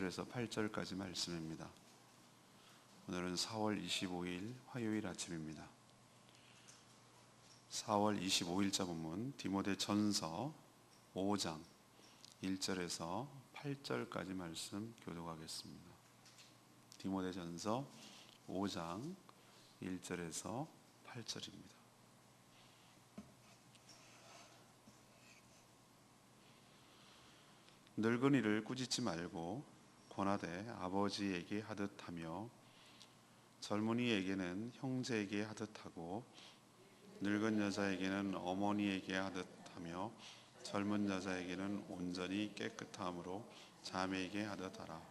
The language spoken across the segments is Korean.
1절에서 8절까지 말씀입니다. 오늘은 4월 25일 화요일 아침입니다. 4월 25일자 본문 디모데전서 5장 1절에서 8절까지 말씀 교독하겠습니다. 디모데전서 5장 1절에서 8절입니다. 늙은이를 꾸짖지 말고 권하되 아버지에게 하듯 하며 젊은이에게는 형제에게 하듯 하고 늙은 여자에게는 어머니에게 하듯 하며 젊은 여자에게는 온전히 깨끗함으로 자매에게 하듯 하라.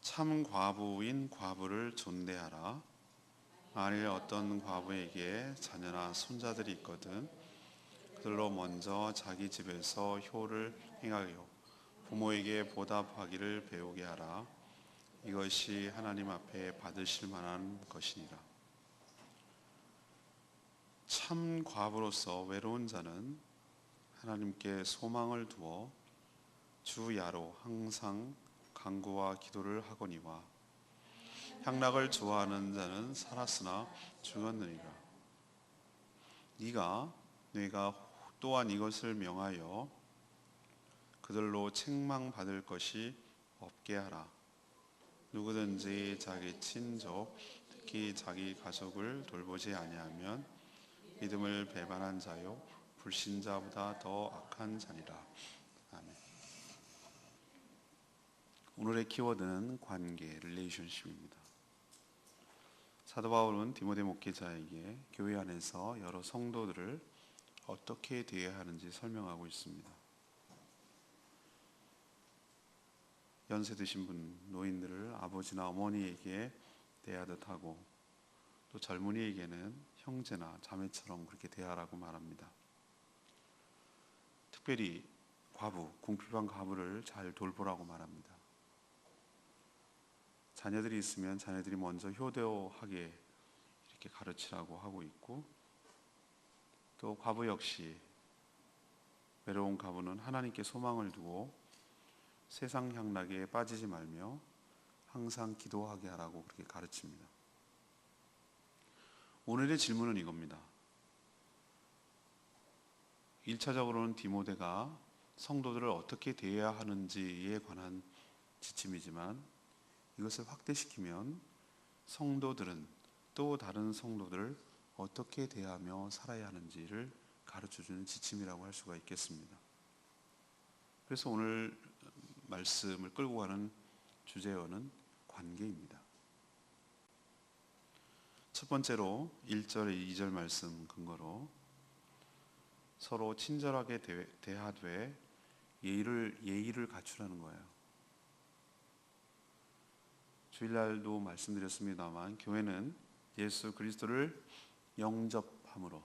참 과부인 과부를 존대하라. 만일 어떤 과부에게 자녀나 손자들이 있거든 그들로 먼저 자기 집에서 효를 행하여 부모에게 보답하기를 배우게 하라. 이것이 하나님 앞에 받으실 만한 것이니라. 참 과부로서 외로운 자는 하나님께 소망을 두어 주야로 항상 간구와 기도를 하거니와 향락을 좋아하는 자는 살았으나 죽었느니라. 내가 또한 이것을 명하여 그들로 책망받을 것이 없게 하라. 누구든지 자기 친족 특히 자기 가족을 돌보지 아니하면 믿음을 배반한 자요 불신자보다 더 악한 자니라. 아멘. 오늘의 키워드는 관계, 릴레이션십입니다. 사도 바울은 디모데 목회자에게 교회 안에서 여러 성도들을 어떻게 대해야 하는지 설명하고 있습니다. 연세 드신 분, 노인들을 아버지나 어머니에게 대하듯 하고 또 젊은이에게는 형제나 자매처럼 그렇게 대하라고 말합니다. 특별히 과부, 궁핍한 과부를 잘 돌보라고 말합니다. 자녀들이 있으면 자녀들이 먼저 효도하게 이렇게 가르치라고 하고 있고 또 과부 역시 외로운 과부는 하나님께 소망을 두고 세상 향락에 빠지지 말며 항상 기도하게 하라고 그렇게 가르칩니다. 오늘의 질문은 이겁니다. 1차적으로는 디모데가 성도들을 어떻게 대해야 하는지에 관한 지침이지만 이것을 확대시키면 성도들은 또 다른 성도들을 어떻게 대하며 살아야 하는지를 가르쳐주는 지침이라고 할 수가 있겠습니다. 그래서 오늘 말씀을 끌고 가는 주제어는 관계입니다. 첫 번째로 1절, 2절 말씀 근거로 서로 친절하게 대하되 예의를 갖추라는 거예요. 주일날도 말씀드렸습니다만 교회는 예수 그리스도를 영접함으로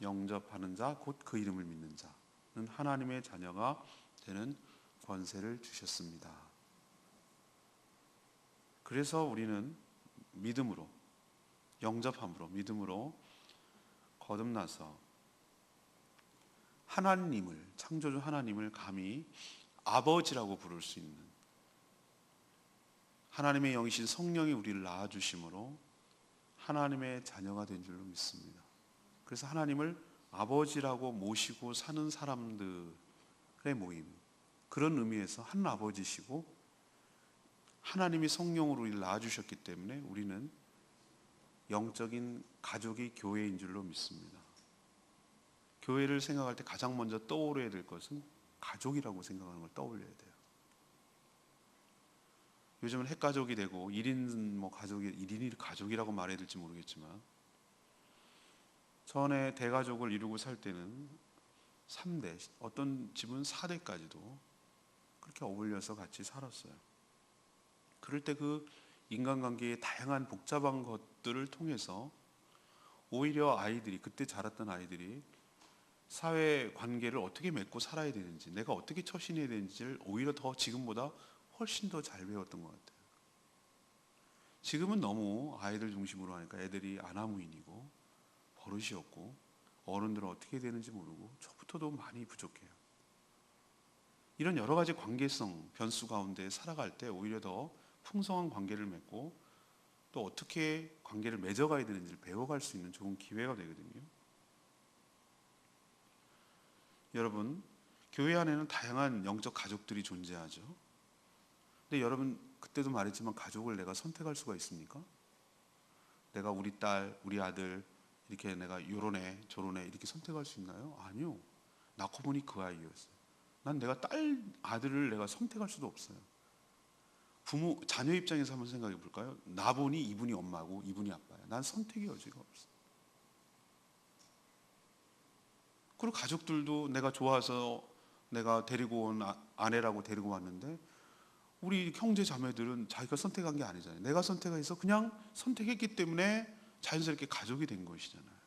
영접하는 자 곧 그 이름을 믿는 자는 하나님의 자녀가 되는 권세를 주셨습니다. 그래서 우리는 믿음으로 영접함으로 믿음으로 거듭나서 하나님을 창조주 하나님을 감히 아버지라고 부를 수 있는 하나님의 영이신 성령이 우리를 낳아주심으로 하나님의 자녀가 된 줄로 믿습니다. 그래서 하나님을 아버지라고 모시고 사는 사람들의 모임, 그런 의미에서 한 아버지시고 하나님이 성령으로 우리를 낳아주셨기 때문에 우리는 영적인 가족이 교회인 줄로 믿습니다. 교회를 생각할 때 가장 먼저 떠올려야 될 것은 가족이라고 생각하는 걸 떠올려야 돼요. 요즘은 핵가족이 되고 1인 가족이 1인이 가족이라고 말해야 될지 모르겠지만 전에 대가족을 이루고 살 때는 3대, 어떤 집은 4대까지도 그렇게 어울려서 같이 살았어요. 그럴 때 그 인간관계의 다양한 복잡한 것들을 통해서 오히려 아이들이 그때 자랐던 아이들이 사회 관계를 어떻게 맺고 살아야 되는지 내가 어떻게 처신해야 되는지를 오히려 더 지금보다 훨씬 더 잘 배웠던 것 같아요. 지금은 너무 아이들 중심으로 하니까 애들이 아나무인이고 버릇이 없고 어른들은 어떻게 되는지 모르고 저부터도 많이 부족해요. 이런 여러 가지 관계성 변수 가운데 살아갈 때 오히려 더 풍성한 관계를 맺고 또 어떻게 관계를 맺어가야 되는지를 배워갈 수 있는 좋은 기회가 되거든요. 여러분, 교회 안에는 다양한 영적 가족들이 존재하죠. 근데 여러분, 그때도 말했지만 가족을 내가 선택할 수가 있습니까? 내가 우리 딸, 우리 아들 이렇게 내가 요런 애, 저런 애 이렇게 선택할 수 있나요? 아니요. 낳고 보니 그 아이였어요. 난 내가 딸, 아들을 내가 선택할 수도 없어요. 부모, 자녀 입장에서 한번 생각해 볼까요? 나 보니 이분이 엄마고 이분이 아빠야. 난 선택의 여지가 없어. 그리고 가족들도 내가 좋아서 내가 데리고 온 아내라고 데리고 왔는데 우리 형제 자매들은 자기가 선택한 게 아니잖아요. 내가 선택해서 그냥 선택했기 때문에 자연스럽게 가족이 된 것이잖아요.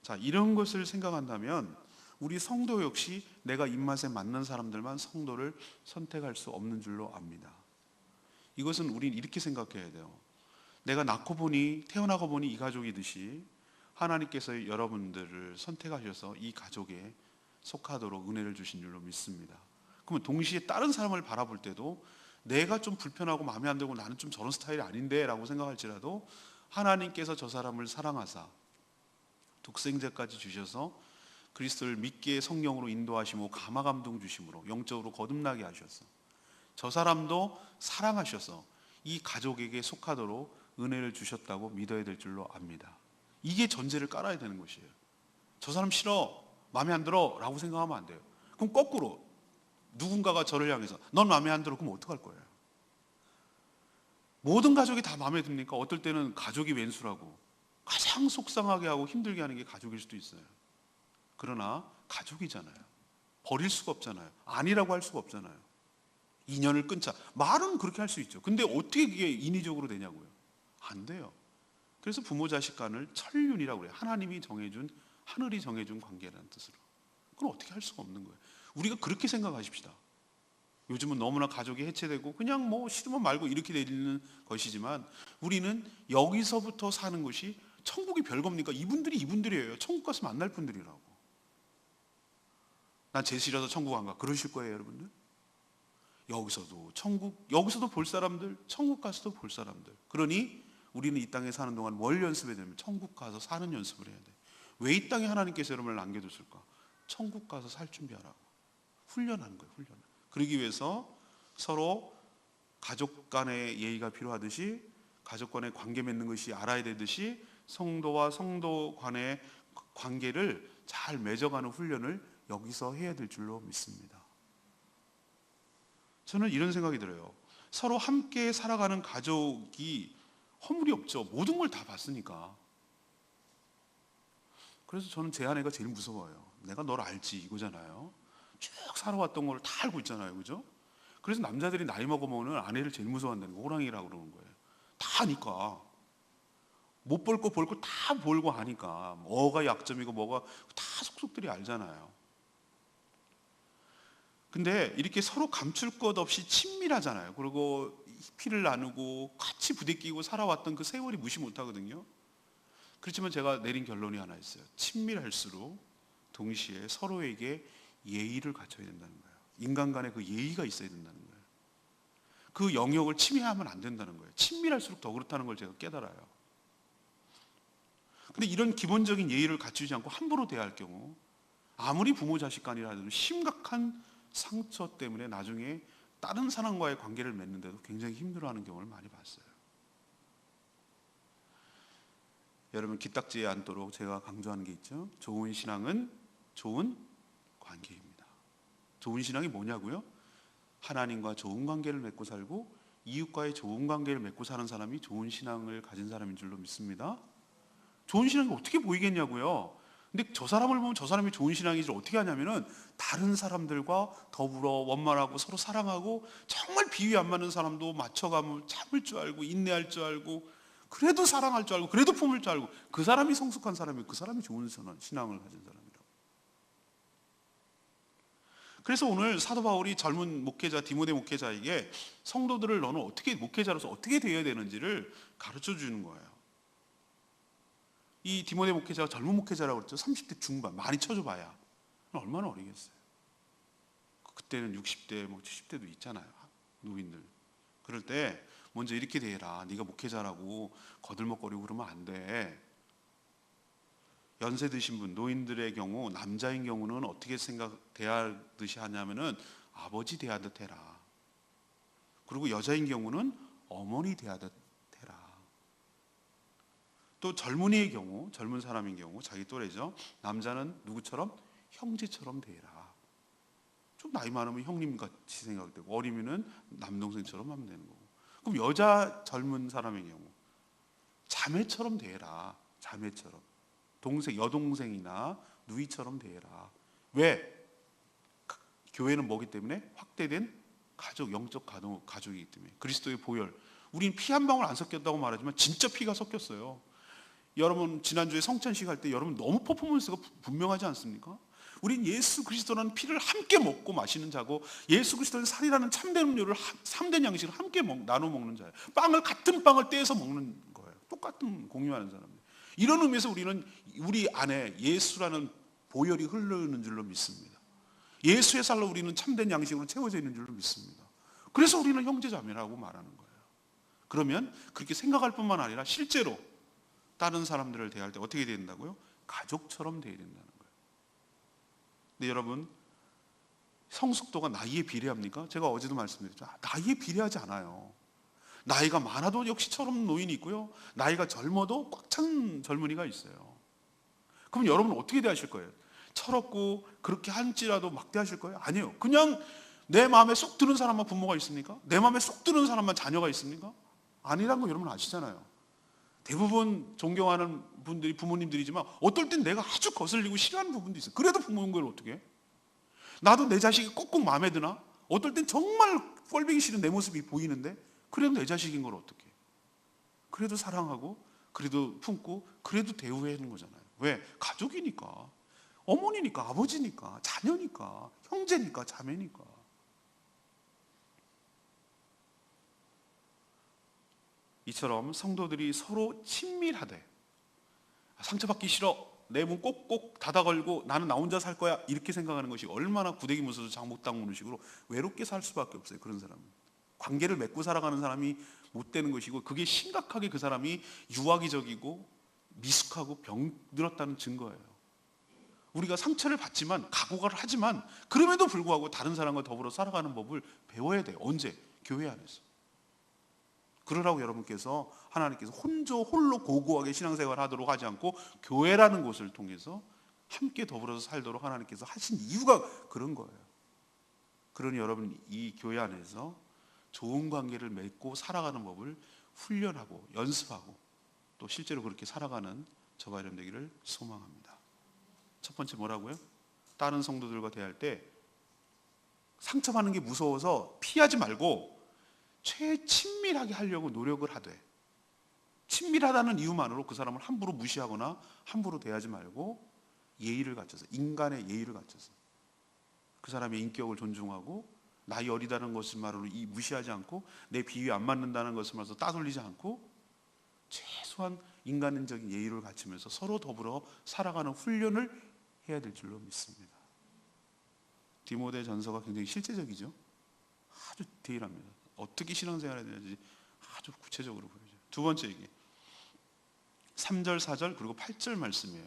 자, 이런 것을 생각한다면 우리 성도 역시 내가 입맛에 맞는 사람들만 성도를 선택할 수 없는 줄로 압니다. 이것은 우린 이렇게 생각해야 돼요. 내가 낳고 보니 태어나고 보니 이 가족이듯이 하나님께서 여러분들을 선택하셔서 이 가족에 속하도록 은혜를 주신 줄로 믿습니다. 그러면 동시에 다른 사람을 바라볼 때도 내가 좀 불편하고 마음에 안 들고 나는 좀 저런 스타일이 아닌데 라고 생각할지라도 하나님께서 저 사람을 사랑하사 독생자까지 주셔서 그리스도를 믿게 성령으로 인도하시고 감화감동 주심으로 영적으로 거듭나게 하셔서 저 사람도 사랑하셔서 이 가족에게 속하도록 은혜를 주셨다고 믿어야 될 줄로 압니다. 이게 전제를 깔아야 되는 것이에요. 저 사람 싫어, 마음에 안 들어 라고 생각하면 안 돼요. 그럼 거꾸로 누군가가 저를 향해서 넌 마음에 안 들어, 그럼 어떡할 거예요? 모든 가족이 다 마음에 듭니까? 어떨 때는 가족이 왼수라고 가장 속상하게 하고 힘들게 하는 게 가족일 수도 있어요. 그러나 가족이잖아요. 버릴 수가 없잖아요. 아니라고 할 수가 없잖아요. 인연을 끊자. 말은 그렇게 할 수 있죠. 근데 어떻게 그게 인위적으로 되냐고요. 안 돼요. 그래서 부모 자식 간을 천륜이라고 그래요. 하나님이 정해준, 하늘이 정해준 관계라는 뜻으로. 그건 어떻게 할 수가 없는 거예요. 우리가 그렇게 생각하십시다. 요즘은 너무나 가족이 해체되고 그냥 뭐 싫으면 말고 이렇게 되는 것이지만 우리는 여기서부터 사는 것이 천국이 별겁니까? 이분들이 이분들이에요. 천국 가서 만날 분들이라고. 난 제 싫어서 천국 안 가. 그러실 거예요, 여러분들? 여기서도 천국, 여기서도 볼 사람들, 천국 가서도 볼 사람들. 그러니 우리는 이 땅에 사는 동안 뭘 연습해야 되냐면 천국 가서 사는 연습을 해야 돼. 왜 이 땅에 하나님께서 여러분을 남겨뒀을까? 천국 가서 살 준비하라고. 훈련하는 거예요, 훈련. 그러기 위해서 서로 가족 간의 예의가 필요하듯이 가족 간의 관계 맺는 것이 알아야 되듯이 성도와 성도 간의 관계를 잘 맺어가는 훈련을 여기서 해야 될 줄로 믿습니다. 저는 이런 생각이 들어요. 서로 함께 살아가는 가족이 허물이 없죠. 모든 걸 다 봤으니까. 그래서 저는 제 아내가 제일 무서워요. 내가 널 알지 이거잖아요. 쭉 살아왔던 걸 다 알고 있잖아요, 그죠? 그래서 남자들이 나이 먹으면 아내를 제일 무서워한다는 거, 호랑이라고 그러는 거예요. 다 아니까. 못 볼 거 볼 거 다 볼고 하니까 뭐가 약점이고 뭐가 다 속속들이 알잖아요. 근데 이렇게 서로 감출 것 없이 친밀하잖아요. 그리고 피를 나누고 같이 부대끼고 살아왔던 그 세월이 무시 못하거든요. 그렇지만 제가 내린 결론이 하나 있어요. 친밀할수록 동시에 서로에게 예의를 갖춰야 된다는 거예요. 인간 간에 그 예의가 있어야 된다는 거예요. 그 영역을 침해하면 안 된다는 거예요. 친밀할수록 더 그렇다는 걸 제가 깨달아요. 근데 이런 기본적인 예의를 갖추지 않고 함부로 대할 경우 아무리 부모 자식 간이라도 심각한 상처 때문에 나중에 다른 사람과의 관계를 맺는데도 굉장히 힘들어하는 경우를 많이 봤어요. 여러분 기딱지에 앉도록 제가 강조하는 게 있죠. 좋은 신앙은 좋은 관계입니다. 좋은 신앙이 뭐냐고요? 하나님과 좋은 관계를 맺고 살고 이웃과의 좋은 관계를 맺고 사는 사람이 좋은 신앙을 가진 사람인 줄로 믿습니다. 좋은 신앙이 어떻게 보이겠냐고요. 근데 저 사람을 보면 저 사람이 좋은 신앙인지 어떻게 하냐면은 다른 사람들과 더불어 원만하고 서로 사랑하고 정말 비위 안 맞는 사람도 맞춰가면 참을 줄 알고 인내할 줄 알고 그래도 사랑할 줄 알고 그래도 품을 줄 알고 그 사람이 성숙한 사람이 그 사람이 좋은 신앙을 가진 사람이라고. 그래서 오늘 사도 바울이 젊은 목회자 디모데 목회자에게 성도들을 너는 어떻게 목회자로서 어떻게 되어야 되는지를 가르쳐 주는 거예요. 이 디모데 목회자가 젊은 목회자라고 그랬죠. 30대 중반 많이 쳐줘봐야 얼마나 어리겠어요. 10대는 60대, 뭐 70대도 있잖아요. 노인들. 그럴 때 먼저 이렇게 대해라. 네가 목회자라고 거들먹거리고 그러면 안 돼. 연세 드신 분, 노인들의 경우, 남자인 경우는 어떻게 대하듯이 하냐면은 아버지 대하듯 해라. 그리고 여자인 경우는 어머니 대하듯 해라. 또 젊은이의 경우, 젊은 사람인 경우, 자기 또래죠. 남자는 누구처럼? 형제처럼 대해라. 좀 나이 많으면 형님같이 생각되고, 어리면은 남동생처럼 하면 되는 거고. 그럼 여자 젊은 사람의 경우, 자매처럼 대해라. 자매처럼. 여동생이나 누이처럼 대해라. 왜? 교회는 뭐기 때문에? 확대된 가족, 영적 가족이기 때문에. 그리스도의 보혈. 우린 피 한 방울 안 섞였다고 말하지만 진짜 피가 섞였어요. 여러분 지난주에 성찬식 할 때 여러분 너무 퍼포먼스가 분명하지 않습니까? 우린 예수 그리스도라는 피를 함께 먹고 마시는 자고, 예수 그리스도는 살이라는 참된 음료를, 참된 양식을 함께 나눠 먹는 자예요. 같은 빵을 떼서 먹는 거예요. 똑같은 공유하는 사람들. 이런 의미에서 우리는 우리 안에 예수라는 보혈이 흐르는 줄로 믿습니다. 예수의 살로 우리는 참된 양식으로 채워져 있는 줄로 믿습니다. 그래서 우리는 형제자매라고 말하는 거예요. 그러면 그렇게 생각할 뿐만 아니라 실제로 다른 사람들을 대할 때 어떻게 된다고요? 가족처럼 대해야 된다는 거예요. 근데 여러분, 성숙도가 나이에 비례합니까? 제가 어제도 말씀드렸죠. 나이에 비례하지 않아요. 나이가 많아도 역시처럼 노인이 있고요, 나이가 젊어도 꽉 찬 젊은이가 있어요. 그럼 여러분은 어떻게 대하실 거예요? 철없고 그렇게 한지라도 막 대하실 거예요? 아니에요. 그냥 내 마음에 쏙 드는 사람만 부모가 있습니까? 내 마음에 쏙 드는 사람만 자녀가 있습니까? 아니라는 거 여러분 아시잖아요. 대부분 존경하는 분들이 부모님들이지만 어떨 땐 내가 아주 거슬리고 싫어하는 부분도 있어요. 그래도 부모인 걸 어떻게 해? 나도 내 자식이 꼭꼭 마음에 드나? 어떨 땐 정말 꼴보기 싫은 내 모습이 보이는데 그래도 내 자식인 걸 어떻게 해? 그래도 사랑하고, 그래도 품고, 그래도 대우해야 하는 거잖아요. 왜? 가족이니까, 어머니니까, 아버지니까, 자녀니까, 형제니까, 자매니까. 이처럼 성도들이 서로 친밀하되, 상처받기 싫어, 내 문 꼭꼭 닫아 걸고 나는 나 혼자 살 거야, 이렇게 생각하는 것이 얼마나 구데기 무서워서 장목당 무는 식으로 외롭게 살 수밖에 없어요. 그런 사람은 관계를 맺고 살아가는 사람이 못 되는 것이고, 그게 심각하게 그 사람이 유아기적이고 미숙하고 병들었다는 증거예요. 우리가 상처를 받지만, 각오를 하지만, 그럼에도 불구하고 다른 사람과 더불어 살아가는 법을 배워야 돼요. 언제? 교회 안에서. 그러라고 여러분께서, 하나님께서 홀로 고고하게 신앙생활을 하도록 하지 않고 교회라는 곳을 통해서 함께 더불어서 살도록 하나님께서 하신 이유가 그런 거예요. 그러니 여러분, 이 교회 안에서 좋은 관계를 맺고 살아가는 법을 훈련하고 연습하고 또 실제로 그렇게 살아가는 저와 여러분 되기를 소망합니다. 첫 번째 뭐라고요? 다른 성도들과 대할 때 상처받는 게 무서워서 피하지 말고 최친밀하게 하려고 노력을 하되, 친밀하다는 이유만으로 그 사람을 함부로 무시하거나 함부로 대하지 말고 예의를 갖춰서, 인간의 예의를 갖춰서 그 사람의 인격을 존중하고, 나이 어리다는 것만으로 무시하지 않고, 내 비위에 안 맞는다는 것만으로 따돌리지 않고, 최소한 인간적인 예의를 갖추면서 서로 더불어 살아가는 훈련을 해야 될 줄로 믿습니다. 디모데 전서가 굉장히 실제적이죠. 아주 디테일합니다. 어떻게 신앙생활을 해야 되는지 아주 구체적으로 보여줘요. 두 번째 얘기, 3절, 4절 그리고 8절 말씀이에요.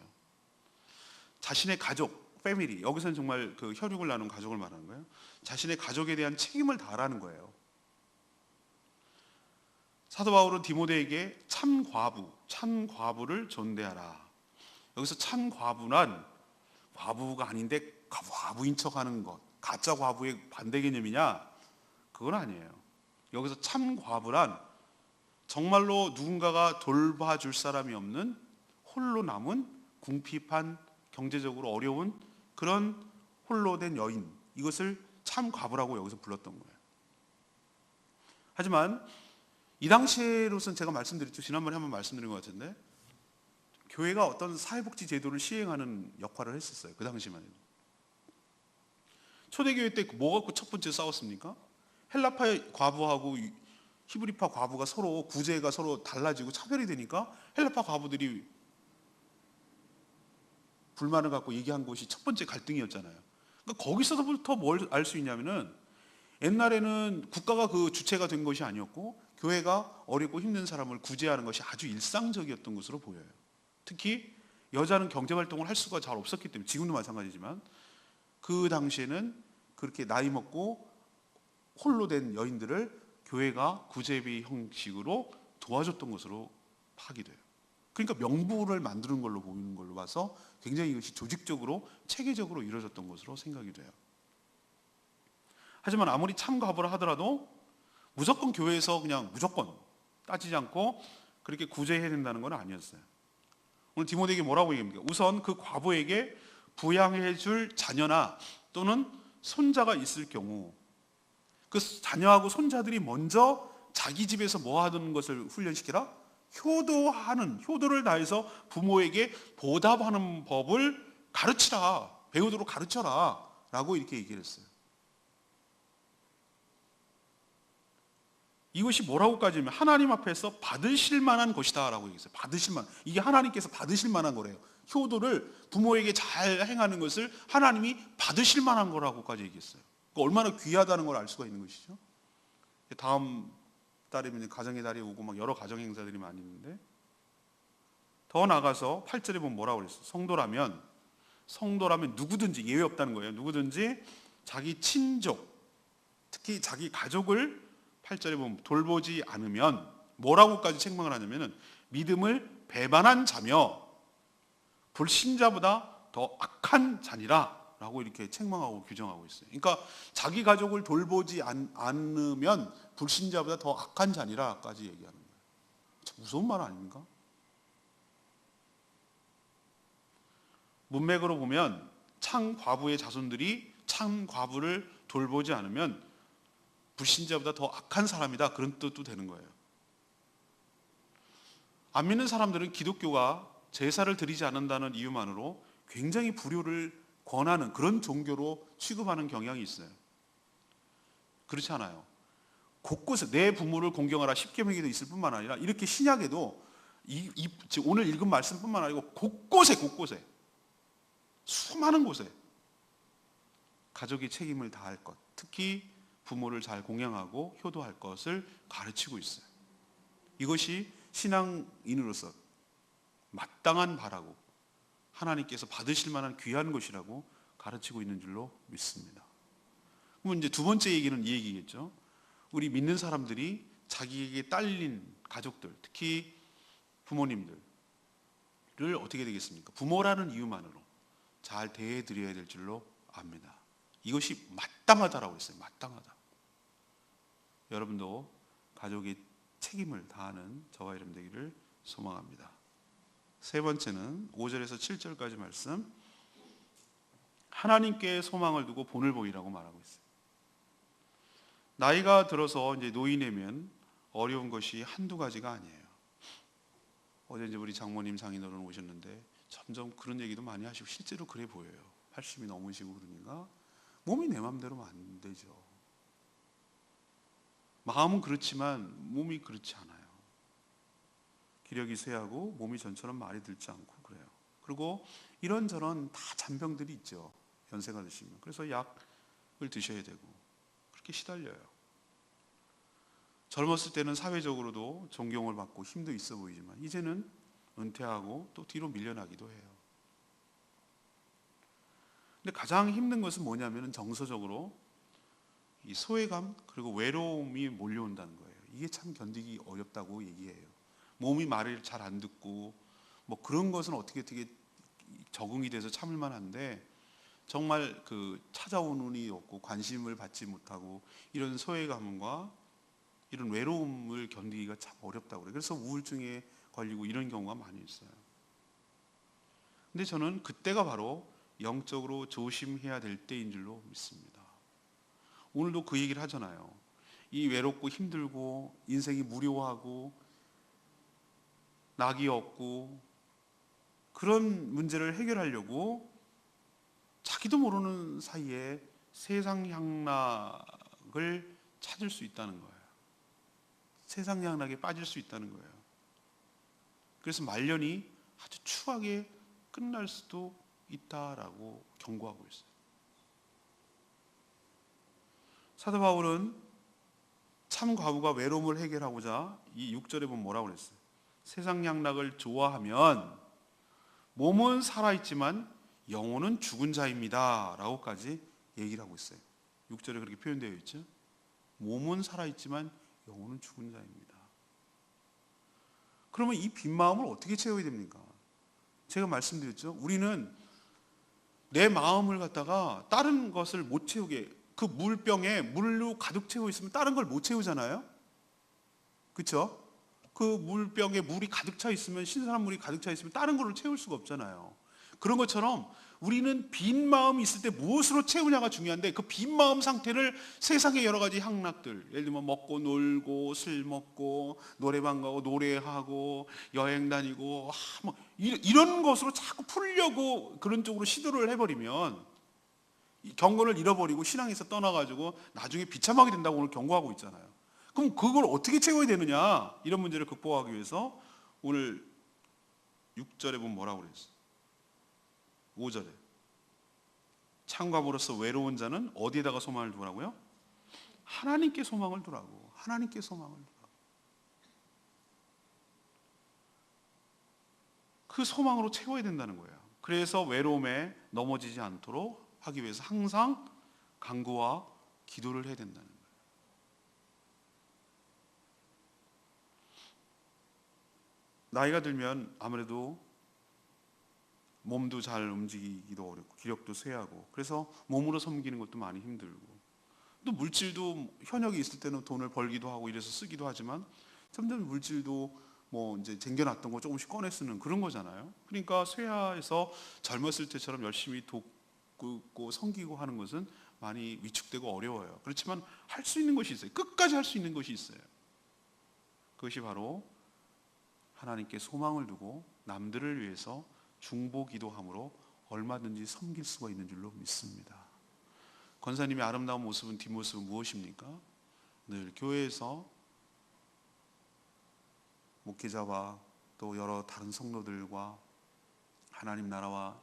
자신의 가족, 패밀리, 여기서는 정말 그 혈육을 나눈 가족을 말하는 거예요. 자신의 가족에 대한 책임을 다하라는 거예요. 사도 바울은 디모데에게 참 과부를 존대하라. 여기서 참 과부란 과부가 아닌데 과부인 척하는 것, 가짜 과부의 반대 개념이냐? 그건 아니에요. 여기서 참 과부란 정말로 누군가가 돌봐줄 사람이 없는 홀로 남은 궁핍한, 경제적으로 어려운 그런 홀로 된 여인, 이것을 참 과부라고 여기서 불렀던 거예요. 하지만 이 당시로서는 제가 말씀드렸죠. 지난번에 한번 말씀드린 것 같은데, 교회가 어떤 사회복지 제도를 시행하는 역할을 했었어요. 그 당시만 해도. 초대교회 때 뭐 갖고 첫 번째 싸웠습니까? 헬라파 과부하고 히브리파 과부가 서로, 구제가 서로 달라지고 차별이 되니까 헬라파 과부들이 불만을 갖고 얘기한 것이 첫 번째 갈등이었잖아요. 그러니까 거기서부터 뭘 알 수 있냐면은 옛날에는 국가가 그 주체가 된 것이 아니었고 교회가 어렵고 힘든 사람을 구제하는 것이 아주 일상적이었던 것으로 보여요. 특히 여자는 경제활동을 할 수가 잘 없었기 때문에, 지금도 마찬가지지만 그 당시에는 그렇게 나이 먹고 홀로 된 여인들을 교회가 구제비 형식으로 도와줬던 것으로 파악이 돼요. 그러니까 명부를 만드는 걸로 보이는 걸로 봐서 굉장히 이것이 조직적으로 체계적으로 이루어졌던 것으로 생각이 돼요. 하지만 아무리 참가부를 하더라도 무조건 교회에서 그냥 무조건 따지지 않고 그렇게 구제해야 된다는 건 아니었어요. 오늘 디모데에게 뭐라고 얘기합니까? 우선 그 과부에게 부양해 줄 자녀나 또는 손자가 있을 경우 그 자녀하고 손자들이 먼저 자기 집에서 뭐 하는 것을 훈련시키라? 효도를 다해서 부모에게 보답하는 법을 가르치라, 배우도록 가르쳐라 라고 이렇게 얘기를 했어요. 이것이 뭐라고까지 하면 하나님 앞에서 받으실 만한 것이다 라고 얘기했어요. 받으실 만, 이게 하나님께서 받으실 만한 거래요. 효도를 부모에게 잘 행하는 것을 하나님이 받으실 만한 거라고까지 얘기했어요. 그러니까 얼마나 귀하다는 걸 알 수가 있는 것이죠. 다음 달이면 가정의 달이 오고 막 여러 가정 행사들이 많이 있는데, 더 나가서 8절에 보면 뭐라고 그랬어요? 성도라면 누구든지, 예외 없다는 거예요. 누구든지 자기 친족, 특히 자기 가족을 8절에 보면 돌보지 않으면 뭐라고까지 책망을 하냐면은 믿음을 배반한 자며 불신자보다 더 악한 자니라 라고 이렇게 책망하고 규정하고 있어요. 그러니까 자기 가족을 돌보지 않으면 불신자보다 더 악한 자니라까지 얘기하는 거예요. 참 무서운 말 아닙니까? 문맥으로 보면 창 과부의 자손들이 창 과부를 돌보지 않으면 불신자보다 더 악한 사람이다, 그런 뜻도 되는 거예요. 안 믿는 사람들은 기독교가 제사를 드리지 않는다는 이유만으로 굉장히 불효를 권하는 그런 종교로 취급하는 경향이 있어요. 그렇지 않아요. 곳곳에 내 부모를 공경하라 10계명에도 있을 뿐만 아니라 이렇게 신약에도 오늘 읽은 말씀뿐만 아니고 곳곳에 수많은 곳에 가족이 책임을 다할 것, 특히 부모를 잘 공양하고 효도할 것을 가르치고 있어요. 이것이 신앙인으로서 마땅한 바라고 하나님께서 받으실 만한 귀한 것이라고 가르치고 있는 줄로 믿습니다. 그럼 이제 두 번째 얘기는 이 얘기겠죠. 우리 믿는 사람들이 자기에게 딸린 가족들, 특히 부모님들을 어떻게 되겠습니까? 부모라는 이유만으로 잘 대해드려야 될 줄로 압니다. 이것이 마땅하다라고 했어요. 마땅하다. 여러분도 가족의 책임을 다하는 저와 여러분 되기를 소망합니다. 세 번째는 5절에서 7절까지 말씀, 하나님께 소망을 두고 본을 보이라고 말하고 있어요. 나이가 들어서 이제 노인이면 어려운 것이 한두 가지가 아니에요. 어제 이제 우리 장모님 장인어른 오셨는데 점점 그런 얘기도 많이 하시고 실제로 그래 보여요. 80이 넘으시고 그러니까 몸이 내 마음대로 안 되죠. 마음은 그렇지만 몸이 그렇지 않아요. 기력이 쇠하고 몸이 전처럼 말이 들지 않고 그래요. 그리고 이런저런 다 잔병들이 있죠. 연세가 드시면. 그래서 약을 드셔야 되고 그렇게 시달려요. 젊었을 때는 사회적으로도 존경을 받고 힘도 있어 보이지만 이제는 은퇴하고 또 뒤로 밀려나기도 해요. 근데 가장 힘든 것은 뭐냐면 정서적으로 이 소외감 그리고 외로움이 몰려온다는 거예요. 이게 참 견디기 어렵다고 얘기해요. 몸이 말을 잘 안 듣고 뭐 그런 것은 어떻게 적응이 돼서 참을 만한데 정말 그 찾아오는 운이 없고 관심을 받지 못하고 이런 소외감과 이런 외로움을 견디기가 참 어렵다고 그래요. 그래서 우울증에 걸리고 이런 경우가 많이 있어요. 근데 저는 그때가 바로 영적으로 조심해야 될 때인 줄로 믿습니다. 오늘도 그 얘기를 하잖아요. 이 외롭고 힘들고 인생이 무료하고 낙이 없고 그런 문제를 해결하려고 자기도 모르는 사이에 세상 향락을 찾을 수 있다는 거예요. 세상 향락에 빠질 수 있다는 거예요. 그래서 말년이 아주 추하게 끝날 수도 있다라고 경고하고 있어요. 사도 바울은 참 과부가 외로움을 해결하고자 이 6절에 보면 뭐라고 그랬어요? 세상 양락을 좋아하면 몸은 살아있지만 영혼은 죽은 자입니다 라고까지 얘기를 하고 있어요. 6절에 그렇게 표현되어 있죠. 몸은 살아있지만 영혼은 죽은 자입니다. 그러면 이 빈 마음을 어떻게 채워야 됩니까? 제가 말씀드렸죠. 우리는 내 마음을 갖다가 다른 것을 못 채우게, 그 물병에 물로 가득 채워 있으면 다른 걸 못 채우잖아요. 그렇죠? 그 물병에 물이 가득 차 있으면, 신선한 물이 가득 차 있으면 다른 걸로 채울 수가 없잖아요. 그런 것처럼 우리는 빈 마음이 있을 때 무엇으로 채우냐가 중요한데, 그 빈 마음 상태를 세상의 여러 가지 향락들, 예를 들면 먹고 놀고 술 먹고 노래방 가고 노래하고 여행 다니고 뭐 이런 것으로 자꾸 풀려고 그런 쪽으로 시도를 해버리면 경건을 잃어버리고 신앙에서 떠나가지고 나중에 비참하게 된다고 오늘 경고하고 있잖아요. 그럼 그걸 어떻게 채워야 되느냐, 이런 문제를 극복하기 위해서 오늘 6절에 보면 뭐라고 그랬어요? 5절에 창과부로서 외로운 자는 어디에다가 소망을 두라고요? 하나님께 소망을 두라고. 하나님께 소망을 두라고. 그 소망으로 채워야 된다는 거예요. 그래서 외로움에 넘어지지 않도록 하기 위해서 항상 간구와 기도를 해야 된다는 거예요. 나이가 들면 아무래도 몸도 잘 움직이기도 어렵고 기력도 쇠하고, 그래서 몸으로 섬기는 것도 많이 힘들고, 또 물질도 현역이 있을 때는 돈을 벌기도 하고 이래서 쓰기도 하지만 점점 물질도 뭐 이제 쟁겨놨던 거 조금씩 꺼내 쓰는 그런 거잖아요. 그러니까 쇠하에서 젊었을 때처럼 열심히 돕고 섬기고 하는 것은 많이 위축되고 어려워요. 그렇지만 할 수 있는 것이 있어요. 끝까지 할 수 있는 것이 있어요. 그것이 바로 하나님께 소망을 두고 남들을 위해서 중보기도함으로 얼마든지 섬길 수가 있는 줄로 믿습니다. 권사님의 아름다운 모습은 뒷모습은 무엇입니까? 늘 교회에서 목회자와 또 여러 다른 성도들과 하나님 나라와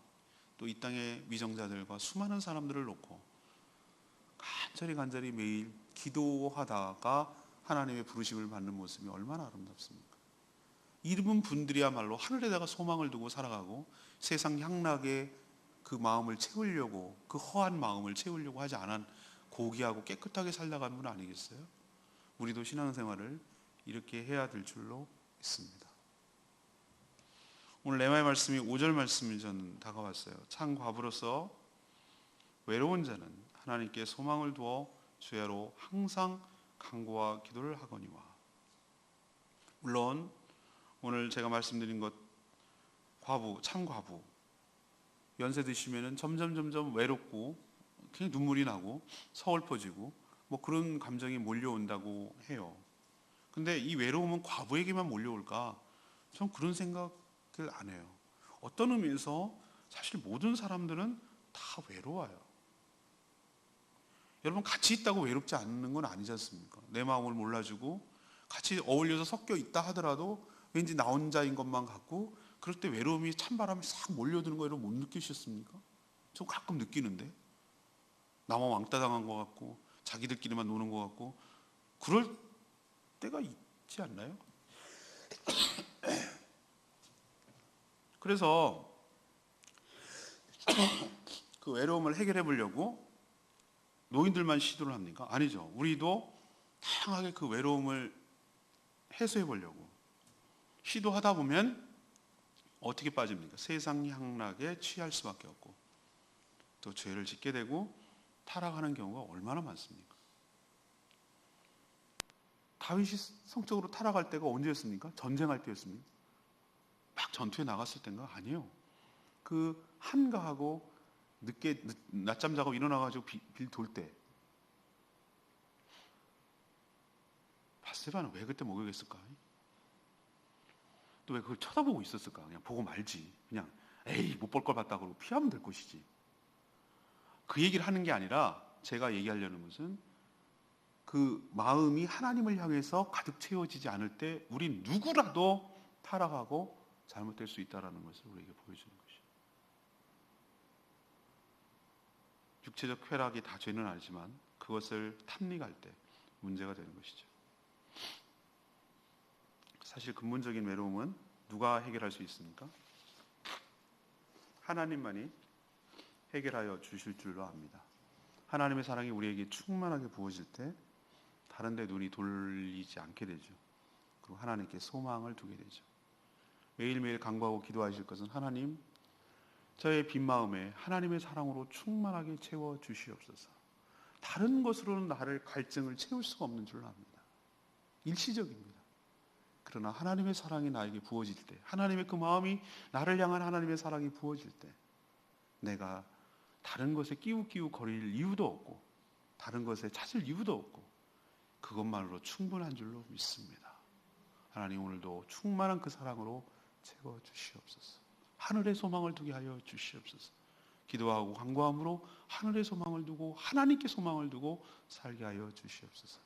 또 이 땅의 위정자들과 수많은 사람들을 놓고 간절히 매일 기도하다가 하나님의 부르심을 받는 모습이 얼마나 아름답습니까? 이런 분들이야말로 하늘에다가 소망을 두고 살아가고 세상 향락에 그 마음을 채우려고, 그 허한 마음을 채우려고 하지 않은 고귀하고 깨끗하게 살아가는 분 아니겠어요? 우리도 신앙생활을 이렇게 해야 될 줄로 믿습니다. 오늘 레마의 말씀이 5절 말씀이 저는 다가왔어요. 참 과부로서 외로운 자는 하나님께 소망을 두어 주야로 항상 간구와 기도를 하거니와. 물론 오늘 제가 말씀드린 것, 과부, 참 과부, 연세 드시면은 점점 외롭고 그냥 눈물이 나고 서글퍼지고 뭐 그런 감정이 몰려온다고 해요. 근데 이 외로움은 과부에게만 몰려올까? 전 그런 생각을 안 해요. 어떤 의미에서 사실 모든 사람들은 다 외로워요. 여러분, 같이 있다고 외롭지 않는 건 아니지 않습니까? 내 마음을 몰라주고 같이 어울려서 섞여 있다 하더라도 왠지 나 혼자인 것만 같고, 그럴 때 외로움이 찬바람이 싹 몰려드는 거 여러분 못 느끼셨습니까? 저 가끔 느끼는데, 나만 왕따 당한 것 같고 자기들끼리만 노는 것 같고 그럴 때가 있지 않나요? 그래서 그 외로움을 해결해 보려고 노인들만 시도를 합니까? 아니죠. 우리도 다양하게 그 외로움을 해소해 보려고 시도하다 보면 어떻게 빠집니까? 세상 향락에 취할 수밖에 없고 또 죄를 짓게 되고 타락하는 경우가 얼마나 많습니까? 다윗이 성적으로 타락할 때가 언제였습니까? 전쟁할 때였습니까? 막 전투에 나갔을 때인가? 아니에요. 그 한가하고 늦게 낮잠 자고 일어나가지고 빌 돌 때. 바세바는 왜 그때 목욕했을까? 또 왜 그걸 쳐다보고 있었을까? 그냥 보고 말지. 그냥 에이 못 볼 걸 봤다 그러고 피하면 될 것이지. 그 얘기를 하는 게 아니라 제가 얘기하려는 것은 그 마음이 하나님을 향해서 가득 채워지지 않을 때 우린 누구라도 타락하고 잘못될 수 있다는 것을 우리에게 보여주는 것이죠. 육체적 쾌락이 다 죄는 아니지만 그 그것을 탐닉할 때 문제가 되는 것이죠. 사실 근본적인 외로움은 누가 해결할 수 있습니까? 하나님만이 해결하여 주실 줄로 압니다. 하나님의 사랑이 우리에게 충만하게 부어질 때 다른 데 눈이 돌리지 않게 되죠. 그리고 하나님께 소망을 두게 되죠. 매일매일 간구하고 기도하실 것은 하나님, 저의 빈 마음에 하나님의 사랑으로 충만하게 채워 주시옵소서. 다른 것으로는 나를 갈증을 채울 수가 없는 줄로 압니다. 일시적입니다. 그러나 하나님의 사랑이 나에게 부어질 때, 하나님의 그 마음이 나를 향한 하나님의 사랑이 부어질 때 내가 다른 것에 끼우끼우 거릴 이유도 없고 다른 것에 찾을 이유도 없고 그것만으로 충분한 줄로 믿습니다. 하나님 오늘도 충만한 그 사랑으로 채워 주시옵소서. 하늘의 소망을 두게 하여 주시옵소서. 기도하고 간구함으로 하늘의 소망을 두고 하나님께 소망을 두고 살게 하여 주시옵소서.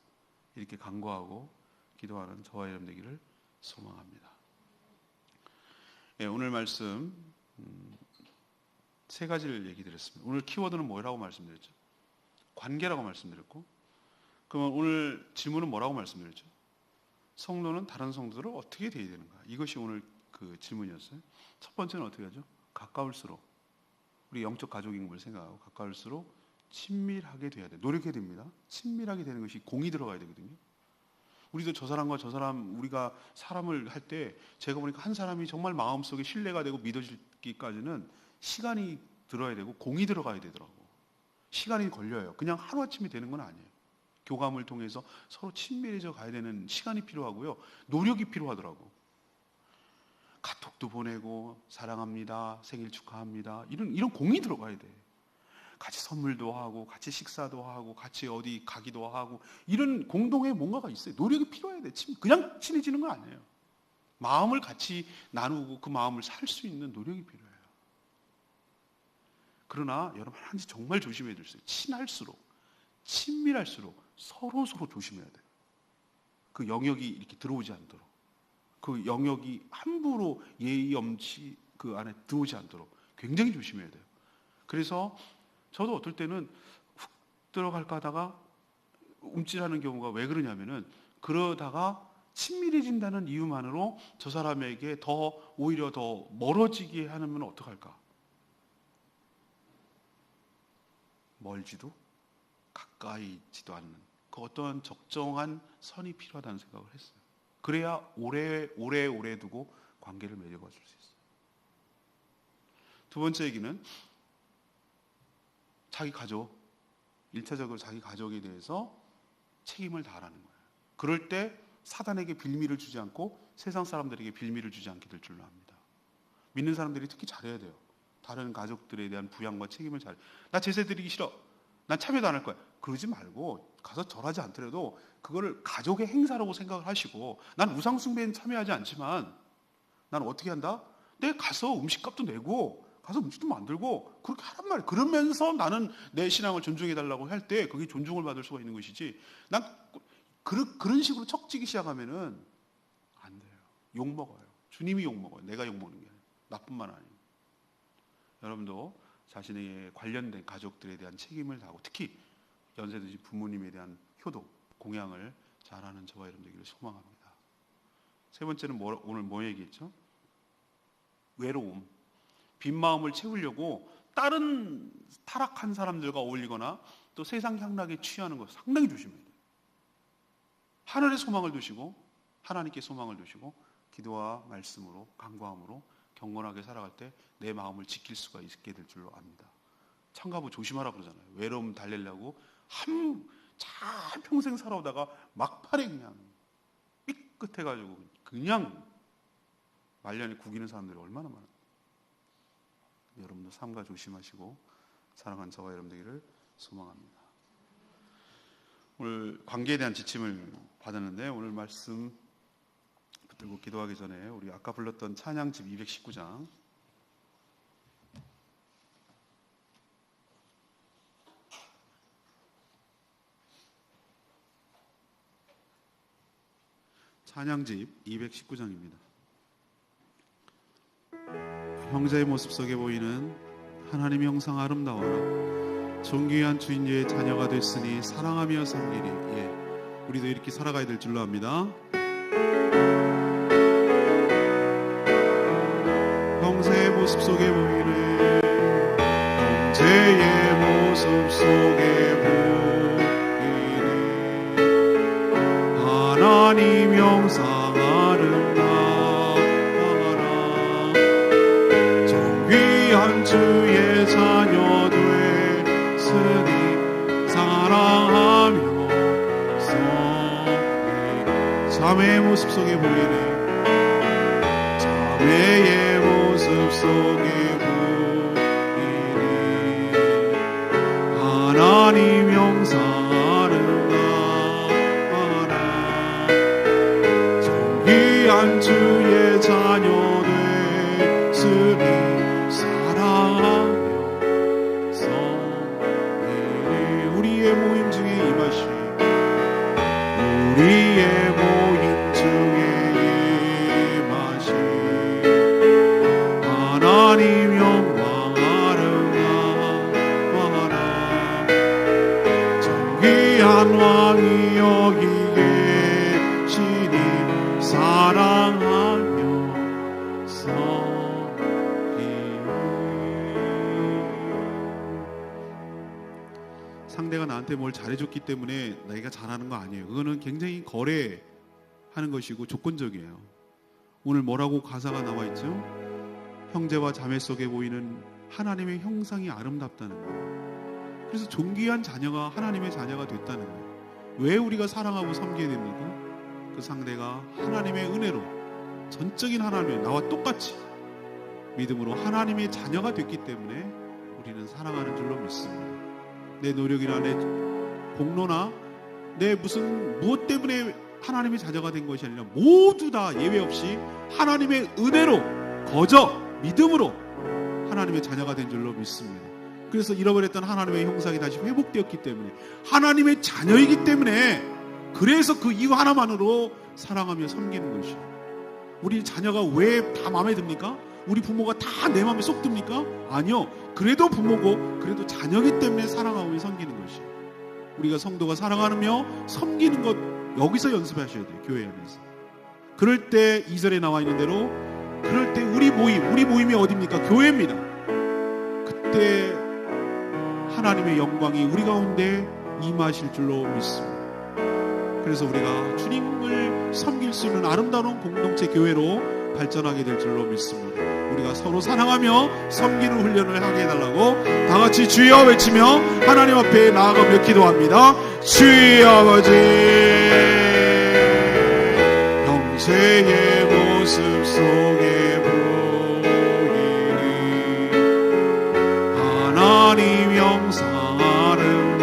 이렇게 간구하고 기도하는 저와 여러분 되기를 소망합니다. 오늘 말씀 세 가지를 얘기 드렸습니다. 오늘 키워드는 뭐라고 말씀드렸죠? 관계라고 말씀드렸고, 그러면 오늘 질문은 뭐라고 말씀드렸죠? 성도는 다른 성도들을 어떻게 대해야 되는가? 이것이 오늘 그 질문이었어요. 첫 번째는 어떻게 하죠? 가까울수록 우리 영적 가족인 걸 생각하고 가까울수록 친밀하게 돼야 돼. 노력해야 됩니다. 친밀하게 되는 것이 공이 들어가야 되거든요. 우리도 저 사람과 저 사람, 우리가 사람을 할 때 제가 보니까 한 사람이 정말 마음속에 신뢰가 되고 믿어지기까지는 시간이 들어야 되고 공이 들어가야 되더라고. 시간이 걸려요. 그냥 하루아침에 되는 건 아니에요. 교감을 통해서 서로 친밀해져 가야 되는 시간이 필요하고요. 노력이 필요하더라고. 카톡도 보내고 사랑합니다, 생일 축하합니다, 이런 공이 들어가야 돼. 같이 선물도 하고 같이 식사도 하고 같이 어디 가기도 하고 이런 공동의 뭔가가 있어요. 노력이 필요해야 돼. 그냥 친해지는 건 아니에요. 마음을 같이 나누고 그 마음을 살 수 있는 노력이 필요해요. 그러나 여러분 한 가지 정말 조심해야 될 수 있어요. 친할수록 친밀할수록 서로 조심해야 돼요. 그 영역이 이렇게 들어오지 않도록, 그 영역이 함부로 예의 엄치 그 안에 들어오지 않도록 굉장히 조심해야 돼요. 그래서 저도 어떨 때는 훅 들어갈까 하다가 움찔하는 경우가 왜 그러냐면은 그러다가 친밀해진다는 이유만으로 저 사람에게 오히려 더 멀어지게 하면 어떡할까? 멀지도 가까이 있지도 않는 그 어떤 적정한 선이 필요하다는 생각을 했어요. 그래야 오래 두고 관계를 맺어갈 수 있어요. 두 번째 얘기는 자기 가족, 1차적으로 자기 가족에 대해서 책임을 다하라는 거예요. 그럴 때 사단에게 빌미를 주지 않고 세상 사람들에게 빌미를 주지 않게 될 줄로 압니다. 믿는 사람들이 특히 잘해야 돼요. 다른 가족들에 대한 부양과 책임을 나 제세 드리기 싫어, 난 참여도 안 할 거야, 그러지 말고 가서 절하지 않더라도 그거를 가족의 행사라고 생각을 하시고, 난 우상숭배엔 참여하지 않지만 난 어떻게 한다? 내가 가서 음식값도 내고 가서 음식도 만들고 그렇게 하란 말이에요. 그러면서 나는 내 신앙을 존중해달라고 할 때 그게 존중을 받을 수가 있는 것이지, 난 그런 식으로 척지기 시작하면은 안 돼요. 욕먹어요. 주님이 욕먹어요. 내가 욕먹는 게 아니에요. 나뿐만 아니에요. 여러분도 자신의 관련된 가족들에 대한 책임을 다하고 특히 연세 드신 부모님에 대한 효도, 공양을 잘하는 저와 여러분 되기를 소망합니다. 세 번째는 오늘 뭐 얘기했죠? 외로움. 빈 마음을 채우려고 다른 타락한 사람들과 어울리거나 또 세상 향락에 취하는 것 상당히 조심해야 돼요. 하늘의 소망을 두시고 하나님께 소망을 두시고 기도와 말씀으로 간구함으로 경건하게 살아갈 때 내 마음을 지킬 수가 있게 될 줄로 압니다. 참가부 조심하라 그러잖아요. 외로움 달래려고 잘 평생 살아오다가 막판에 그냥 삐끗해가지고 그냥 말년에 구기는 사람들이 얼마나 많아요. 여러분도 삼가 조심하시고 사랑하는 저와 여러분 되기를 소망합니다. 오늘 관계에 대한 지침을 받았는데 오늘 말씀 붙들고 기도하기 전에 우리 아까 불렀던 찬양집 219장 찬양집 219장입니다. 형제의 모습 속에 보이는 하나님의 형상 아름다워라. 존귀한 주인의 자녀가 됐으니 사랑하며 섬기리. 우리도 이렇게 살아가야 될 줄로 압니다. 형제의 모습 속에 보이는 형제의 모습 속에 보이는 하나님 형상 아름다워라. 존귀한 주의 자녀 됐으니 사랑하며 섬기리. 자매의 모습 속에 보이는 자매의 모습 속에 보이는 하나님 형상 아름다워라. 존귀한 주의 자녀 됐으니 사랑하며 섬기리. 우리의 모임 중에 임하시 우리의 모임 중에 하나님 영광 아름다워라. 존귀한 왕이 여기 계시니 사랑하며 섬기리. 상대가 나한테 뭘 잘해줬기 때문에 내가 잘하는 거 아니에요. 그거는 굉장히 거래하는 것이고 조건적이에요. 오늘 뭐라고 가사가 나와 있죠? 형제와 자매 속에 보이는 하나님의 형상이 아름답다는 거예요. 그래서 존귀한 자녀가 하나님의 자녀가 됐다는 거예요. 왜 우리가 사랑하고 섬겨야 됩니까? 그 상대가 하나님의 은혜로 전적인 하나님의 나와 똑같이 믿음으로 하나님의 자녀가 됐기 때문에 우리는 사랑하는 줄로 믿습니다. 내 노력이나 내 공로나 내 무엇 때문에 하나님의 자녀가 된 것이 아니라 모두 다 예외 없이 하나님의 은혜로 거저 믿음으로 하나님의 자녀가 된 줄로 믿습니다. 그래서 잃어버렸던 하나님의 형상이 다시 회복되었기 때문에 하나님의 자녀이기 때문에 그래서 그 이유 하나만으로 사랑하며 섬기는 것이에요. 우리 자녀가 왜 다 마음에 듭니까? 우리 부모가 다 내 마음에 쏙 듭니까? 아니요. 그래도 부모고 그래도 자녀이기 때문에 사랑하며 섬기는 것이에요. 우리가 성도가 사랑하며 섬기는 것 여기서 연습하셔야 돼요. 교회 안에서. 그럴 때 2절에 나와 있는 대로 그럴 때 우리 모임이 어디입니까? 교회입니다. 그때 하나님의 영광이 우리 가운데 임하실 줄로 믿습니다. 그래서 우리가 주님을 섬길 수 있는 아름다운 공동체 교회로 발전하게 될 줄로 믿습니다. 우리가 서로 사랑하며 섬기는 훈련을 하게 해달라고 다 같이 주여 외치며 하나님 앞에 나아가며 기도합니다. 주여 아버지, 형제의 모습 속에 보이는 하나님 형상 아름다워라.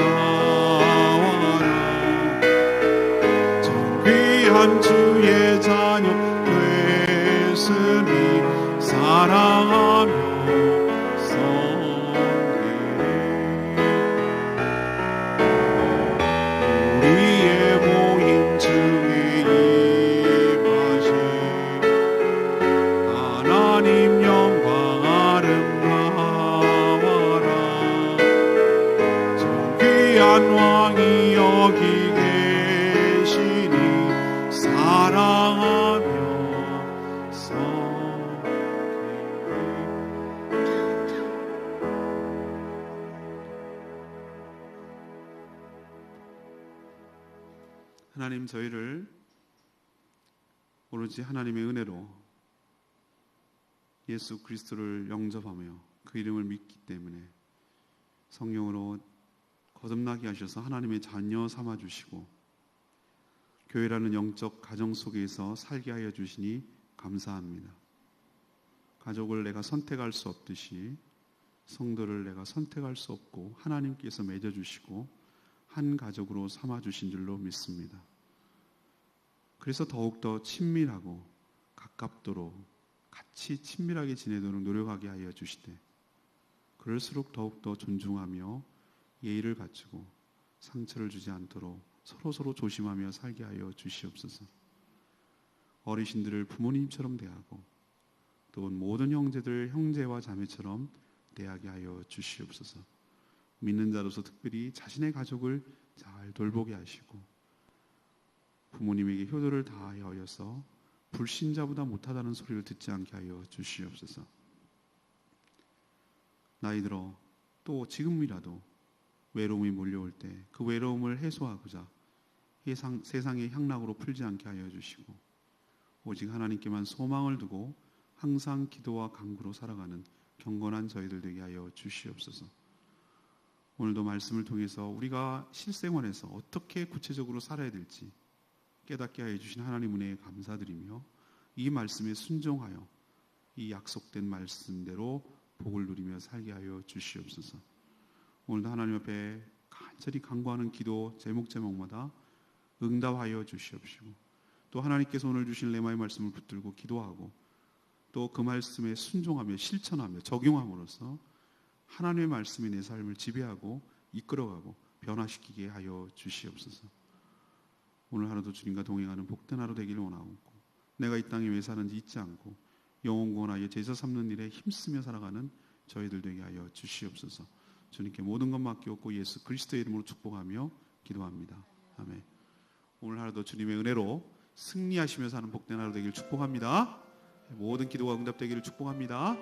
존귀한 주의 자녀 됐으니 사랑하며 섬기리. 우리의 모임 중에 임하신 하나님 영광 아름다워라. 존귀한 왕이 여기 계시니 사랑하며 하나님, 저희를 오로지 하나님의 은혜로 예수 그리스도를 영접하며 그 이름을 믿기 때문에 성령으로 거듭나게 하셔서 하나님의 자녀 삼아주시고 교회라는 영적 가정 속에서 살게 하여 주시니 감사합니다. 가족을 내가 선택할 수 없듯이 성도를 내가 선택할 수 없고 하나님께서 맺어주시고 한 가족으로 삼아주신 줄로 믿습니다. 그래서 더욱더 친밀하고 가깝도록 같이 친밀하게 지내도록 노력하게 하여 주시되 그럴수록 더욱더 존중하며 예의를 갖추고 상처를 주지 않도록 서로 조심하며 살게 하여 주시옵소서. 어르신들을 부모님처럼 대하고 또 모든 형제들 형제와 자매처럼 대하게 하여 주시옵소서. 믿는 자로서 특별히 자신의 가족을 잘 돌보게 하시고 부모님에게 효도를 다하여서 불신자보다 못하다는 소리를 듣지 않게 하여 주시옵소서. 나이 들어 또 지금이라도 외로움이 몰려올 때 그 외로움을 해소하고자 세상의 향락으로 풀지 않게 하여 주시고 오직 하나님께만 소망을 두고 항상 기도와 간구로 살아가는 경건한 저희들 되게 하여 주시옵소서. 오늘도 말씀을 통해서 우리가 실생활에서 어떻게 구체적으로 살아야 될지 깨닫게 하여 주신 하나님 은혜에 감사드리며 이 말씀에 순종하여 이 약속된 말씀대로 복을 누리며 살게 하여 주시옵소서. 오늘도 하나님 앞에 간절히 간구하는 기도 제목마다 응답하여 주시옵시고 또 하나님께서 오늘 주신 레마의 말씀을 붙들고 기도하고 또 그 말씀에 순종하며 실천하며 적용함으로써 하나님의 말씀이 내 삶을 지배하고 이끌어가고 변화시키게 하여 주시옵소서. 오늘 하루도 주님과 동행하는 복된 하루 되기를 원하고 내가 이 땅에 왜 사는지 잊지 않고 영혼 구원하여 제자 삼는 일에 힘쓰며 살아가는 저희들 되게 하여 주시옵소서. 주님께 모든 것 맡기옵고 예수 그리스도의 이름으로 축복하며 기도합니다. 아멘. 오늘 하루도 주님의 은혜로 승리하시며 사는 복된 하루 되기를 축복합니다. 모든 기도가 응답되기를 축복합니다.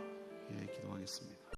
예, 기도하겠습니다.